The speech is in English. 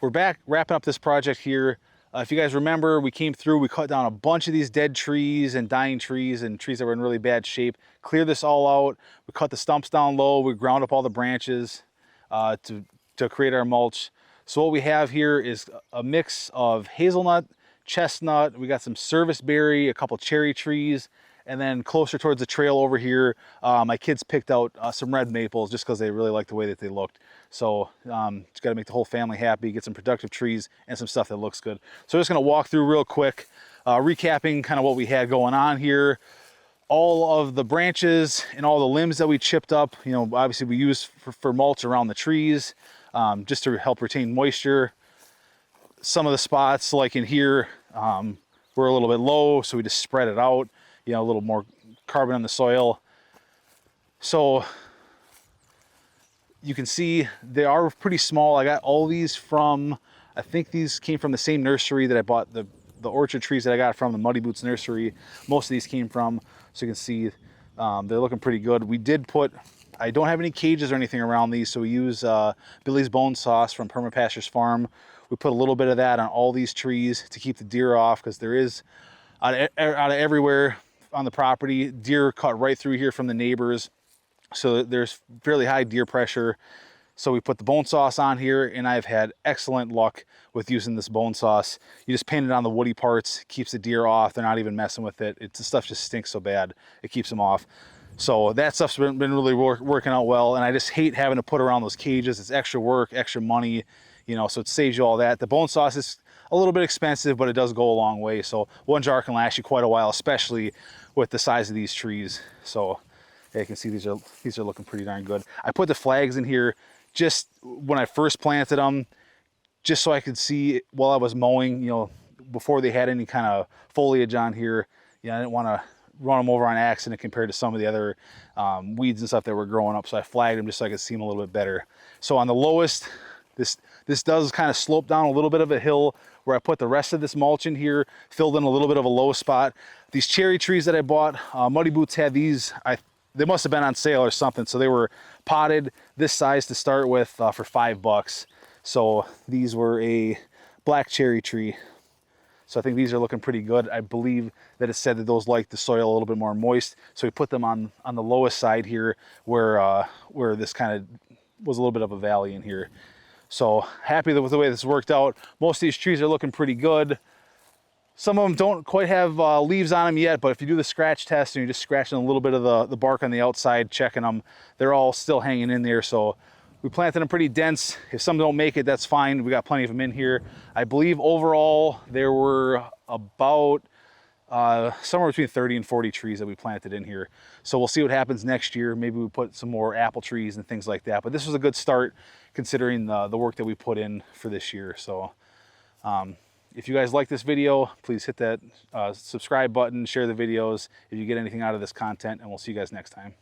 we're back wrapping up this project here. If you guys remember, we came through, we cut down a bunch of these dead trees and dying trees and trees that were in really bad shape. Clear this all out. We cut the stumps down low. We ground up all the branches to create our mulch. So what we have here is a mix of hazelnut, chestnut, we got some serviceberry, a couple cherry trees, and then closer towards the trail over here, my kids picked out some red maples just because they really liked the way that they looked. So just got to make the whole family happy, get some productive trees and some stuff that looks good. So I'm just going to walk through real quick, recapping kind of what we had going on here. All of the branches and all the limbs that we chipped up, you know, obviously we use for mulch around the trees, just to help retain moisture. Some of the spots, like in here, were a little bit low, so we just spread it out, you know, a little more carbon on the soil. So you can see they are pretty small. I got all these from, I think these came from the same nursery that I bought the orchard trees that I got from, the Muddy Boots nursery. Most of these came from, so you can see they're looking pretty good. We did put, I don't have any cages or anything around these, so we use Billy's Bone Sauce from Permapastures Farm. We put a little bit of that on all these trees to keep the deer off, because there is, out of everywhere on the property, deer cut right through here from the neighbors. So there's fairly high deer pressure. So we put the bone sauce on here, and I've had excellent luck with using this bone sauce. You just paint it on the woody parts, keeps the deer off. They're not even messing with it. The stuff just stinks so bad, it keeps them off. So that stuff's been really working out well, and I just hate having to put around those cages. It's extra work, extra money, you know, so it saves you all that. The bone sauce is a little bit expensive, but it does go a long way. So one jar can last you quite a while, especially with the size of these trees. So yeah, you can see these are looking pretty darn good. I put the flags in here just when I first planted them, just so I could see while I was mowing, you know, before they had any kind of foliage on here. You know, I didn't want to run them over on accident compared to some of the other weeds and stuff that were growing up. So I flagged them just so I could see them a little bit better. So on the lowest, this does kind of slope down a little bit of a hill where I put the rest of this mulch in here, filled in a little bit of a low spot. These cherry trees that I bought, Muddy Boots had these, they must have been on sale or something. So they were potted this size to start with for $5. So these were a black cherry tree. So I think these are looking pretty good. I believe that it said that those like the soil a little bit more moist. So we put them on the lowest side here where this kind of was a little bit of a valley in here. So happy with the way this worked out. Most of these trees are looking pretty good. Some of them don't quite have leaves on them yet, but if you do the scratch test and you're just scratching a little bit of the bark on the outside, checking them, they're all still hanging in there. So we planted them pretty dense. If some don't make it, that's fine. We got plenty of them in here. I believe overall there were about somewhere between 30 and 40 trees that we planted in here. So we'll see what happens next year. Maybe we put some more apple trees and things like that. But this was a good start considering the work that we put in for this year. So if you guys like this video, please hit that subscribe button, share the videos if you get anything out of this content, and we'll see you guys next time.